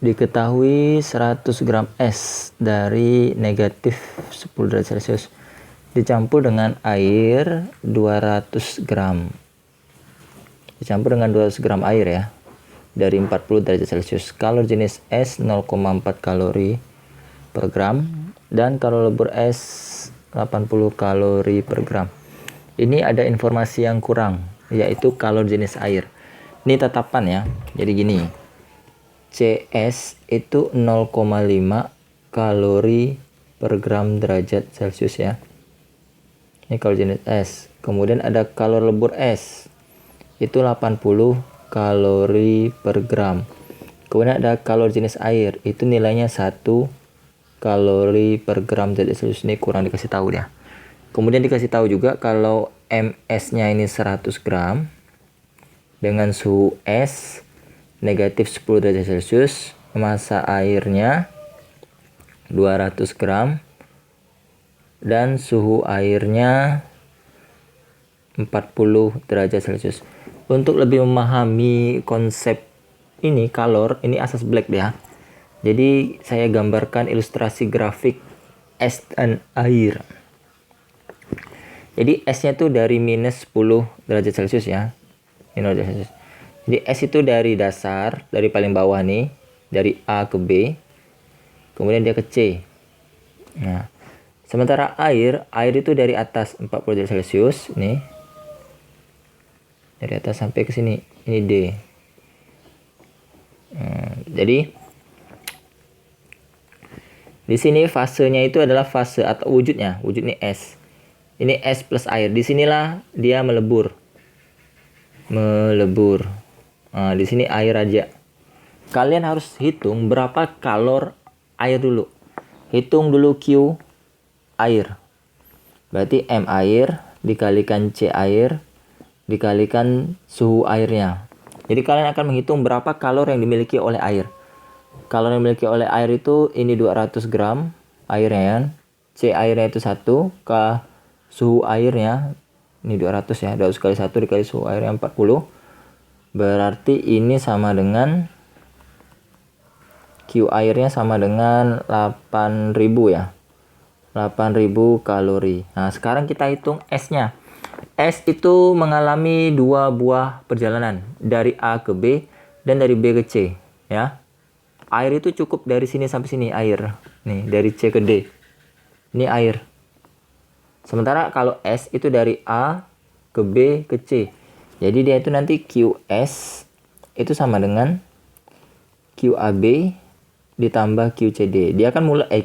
Diketahui 100 gram es dari negatif 10 derajat Celcius dicampur dengan air 200 gram. Dicampur dengan 200 gram air ya, dari 40 derajat Celcius. Kalori jenis es 0,4 kalori per gram dan kalori lebur es 80 kalori per gram. Ini ada informasi yang kurang, yaitu kalori jenis air. Ini tetapan ya. Jadi gini. CS itu 0,5 kalori per gram derajat Celcius ya. Ini kalori jenis es. Kemudian ada kalori lebur es. Itu 80 kalori per gram. Kemudian ada kalori jenis air. Itu nilainya 1 kalori per gram derajat Celcius. Ini kurang dikasih tahu ya. Kemudian dikasih tahu juga kalau MS-nya ini 100 gram dengan suhu es negatif 10 derajat Celcius, massa airnya 200 gram dan suhu airnya 40 derajat Celcius. Untuk lebih memahami konsep ini kalor, ini asas black ya. Jadi saya gambarkan ilustrasi grafik es dan air. Jadi esnya tuh dari minus 10 derajat Celcius ya. Ini derajat Celcius. Jadi es itu dari dasar, dari paling bawah nih, dari A ke B, kemudian dia ke C. Nah, sementara air itu dari atas 40 derajat Celcius, nih, dari atas sampai ke sini, ini D. Nah, jadi di sini fasenya itu adalah fase atau wujudnya es. Ini es plus air. Disinilah dia melebur. Nah, di sini air aja. Kalian harus hitung berapa kalor air dulu. Hitung dulu Q air. Berarti M air dikalikan C air dikalikan suhu airnya. Jadi kalian akan menghitung berapa kalor yang dimiliki oleh air. Kalor yang dimiliki oleh air itu ini 200 gram airnya ya. C airnya itu 1 K suhu airnya ini 200 ya. 200 kali 1 dikali suhu airnya 40. Berarti ini sama dengan Q airnya sama dengan 8000 ya. 8000 kalori. Nah, sekarang kita hitung S-nya. S itu mengalami 2 buah perjalanan dari A ke B dan dari B ke C ya. Air itu cukup dari sini sampai sini air. Nih, dari C ke D. Ini air. Sementara kalau S itu dari A ke B ke C. Jadi dia itu nanti QS itu sama dengan QAB ditambah QCD. Dia akan mulai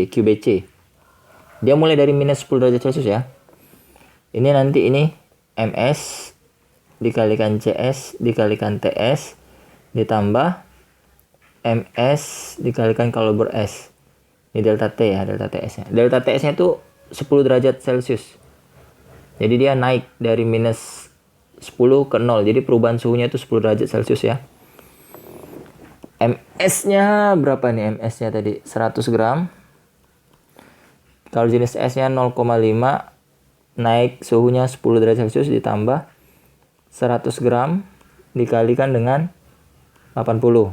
QBC. Dia mulai dari minus 10 derajat Celcius ya. Ini nanti ini MS dikalikan CS dikalikan TS ditambah MS dikalikan kalori lebur S. Ini delta T ya, delta TS-nya. Delta TS-nya itu 10 derajat Celcius. Jadi dia naik dari minus 10 ke 0. Jadi perubahan suhunya itu 10 derajat Celcius ya. MS-nya berapa nih? MS-nya tadi 100 gram. Kalau jenis S-nya 0,5 naik suhunya 10 derajat Celcius ditambah 100 gram dikalikan dengan 80.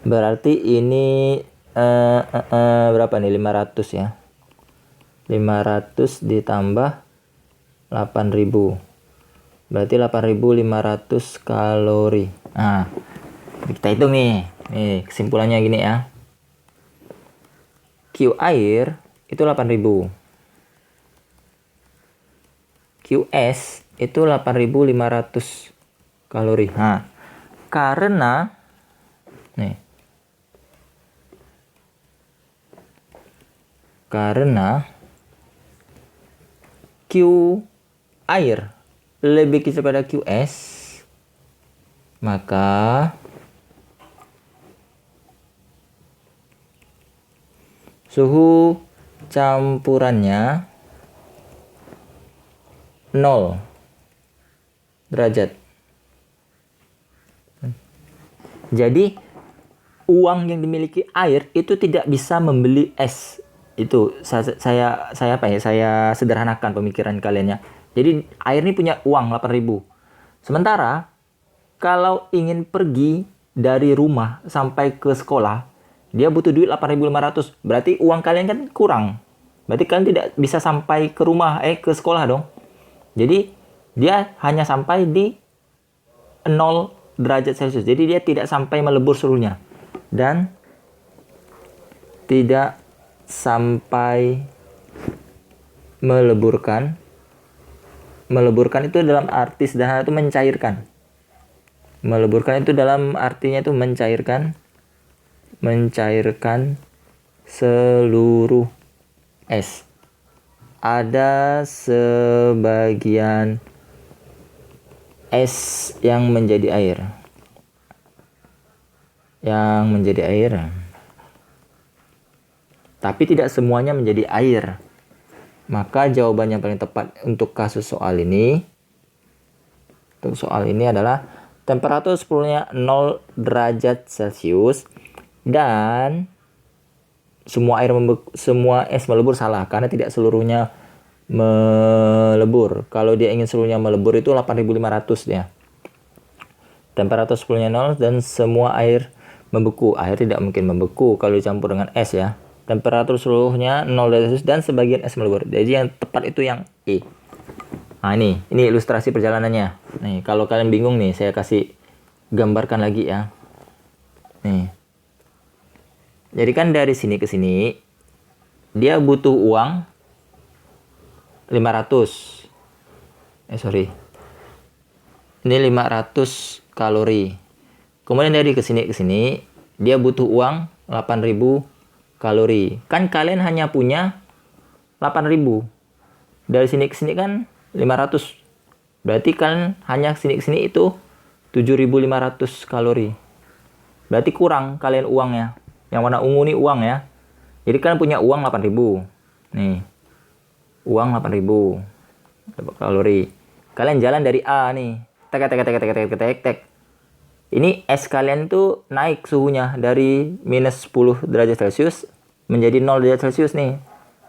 Berarti ini berapa nih? 500 ya. 500 ditambah 8000. Berarti 8500 kalori. Nah, kita hitung nih. Nih, kesimpulannya gini ya. Q air itu 8000. QS itu 8500 kalori. Nah, karena Q air lebih kecil pada QS, maka suhu campurannya 0 derajat. Jadi uang yang dimiliki air itu tidak bisa membeli es. Itu saya sederhanakan pemikiran kalian ya. Jadi air ini punya uang 8000. Sementara kalau ingin pergi dari rumah sampai ke sekolah, dia butuh duit 8.500. Berarti uang kalian kan kurang. Berarti kalian tidak bisa sampai ke rumah, ke sekolah dong. Jadi, dia hanya sampai di 0 derajat Celcius. Jadi, dia tidak sampai melebur seluruhnya. Dan tidak sampai meleburkan. Meleburkan itu dalam arti sederhana itu mencairkan. Meleburkan itu dalam artinya itu mencairkan seluruh es. Ada sebagian es yang menjadi air. Tapi tidak semuanya menjadi air. Maka jawaban yang paling tepat untuk kasus soal ini adalah temperatur sepuluhnya 0 derajat Celcius dan semua es melebur. Salah, karena tidak seluruhnya melebur. Kalau dia ingin seluruhnya melebur itu 8.500 ya. Temperatur sepuluhnya 0 dan semua air membeku. Air tidak mungkin membeku kalau dicampur dengan es ya. Temperatur seluruhnya 0 derajat Celcius dan sebagian es melebur. Jadi yang tepat itu yang E. Nah ini ilustrasi perjalanannya. Nih kalau kalian bingung nih, saya kasih gambarkan lagi ya. Nih. Jadi kan dari sini ke sini dia butuh uang 500. Ini 500 kalori. Kemudian dari ke sini dia butuh uang 8.000 kalori. Kan kalian hanya punya 8.000. Dari sini ke sini kan 500. Berarti kalian hanya sini ke sini itu 7.500 kalori. Berarti kurang kalian uangnya. Yang warna ungu nih uang ya. Jadi kalian punya uang 8.000. Nih. Uang 8.000 kalori. Kalian jalan dari A nih. Tek. Ini es kalian tuh naik suhunya dari minus 10 derajat Celcius menjadi 0 derajat Celcius nih.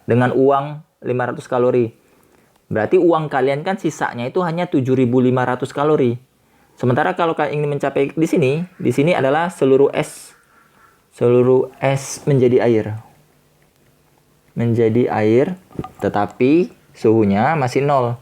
Dengan uang 500 kalori. Berarti uang kalian kan sisanya itu hanya 7.500 kalori. Sementara kalau kalian ingin mencapai di sini adalah seluruh es menjadi air. Menjadi air, tetapi suhunya masih 0.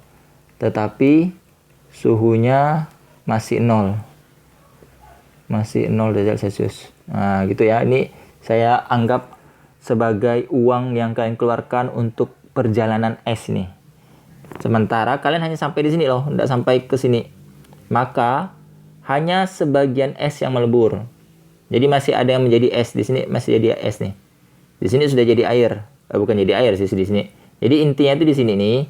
Masih 0 derajat Celcius. Nah, gitu ya. Ini saya anggap sebagai uang yang kalian keluarkan untuk perjalanan es nih. Sementara kalian hanya sampai di sini loh, tidak sampai ke sini. Maka hanya sebagian es yang melebur. Jadi masih ada yang menjadi es di sini, masih jadi es nih. Di sini sudah jadi air. Bukan jadi air sih di sini. Jadi intinya itu di sini nih,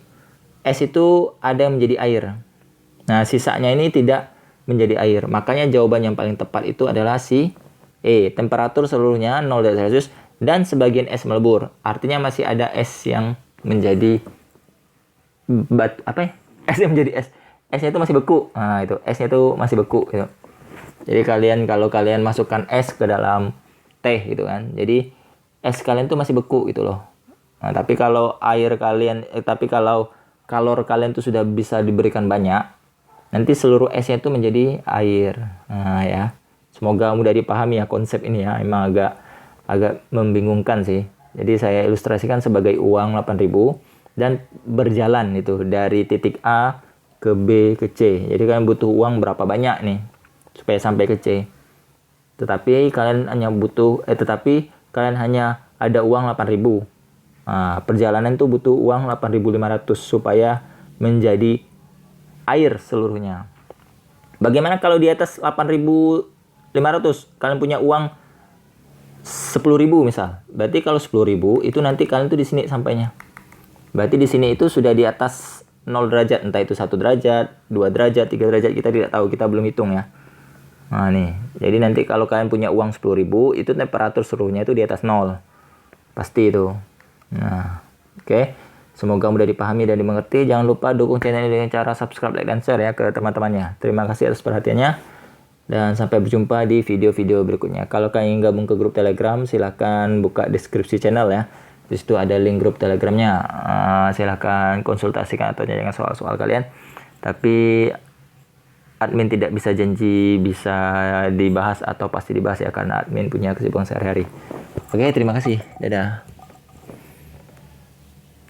es itu ada yang menjadi air. Nah, sisanya ini tidak menjadi air. Makanya jawaban yang paling tepat itu adalah si E. Temperatur seluruhnya 0 derajat Celcius dan sebagian es melebur. Artinya masih ada es yang menjadi es yang menjadi es. Esnya itu masih beku. Nah, itu esnya itu masih beku gitu. Jadi kalau kalian masukkan es ke dalam teh gitu kan. Jadi es kalian tuh masih beku gitu loh. Nah, tapi kalau kalor kalian tuh sudah bisa diberikan banyak, nanti seluruh esnya itu menjadi air. Nah ya, semoga mudah dipahami ya konsep ini ya. Emang agak membingungkan sih. Jadi saya ilustrasikan sebagai uang 8.000 dan berjalan itu dari titik A ke B ke C. Jadi kalian butuh uang berapa banyak nih supaya sampai ke C. Tetapi kalian hanya ada uang 8.000. Nah, perjalanan tuh butuh uang 8.500 supaya menjadi air seluruhnya. Bagaimana kalau di atas 8.500 kalian punya uang 10.000 misal. Berarti kalau 10.000 itu nanti kalian tuh di sini sampainya. Berarti di sini itu sudah di atas 0 derajat, entah itu 1 derajat, 2 derajat, 3 derajat, kita tidak tahu, kita belum hitung ya. Nah nih, jadi nanti kalau kalian punya uang 10.000 itu temperatur seluruhnya itu di atas 0. Pasti itu. Nah, oke. Semoga mudah dipahami dan dimengerti. Jangan lupa dukung channel ini dengan cara subscribe, like, dan share ya ke teman-temannya. Terima kasih atas perhatiannya. Dan sampai berjumpa di video-video berikutnya. Kalau kalian ingin gabung ke grup Telegram, silahkan buka deskripsi channel ya. Di situ ada link grup Telegramnya. Silahkan konsultasikan atau tanyakan soal-soal kalian. Tapi admin tidak bisa janji bisa dibahas atau pasti dibahas ya, karena admin punya kesibukan sehari-hari. Oke, terima kasih. Dadah.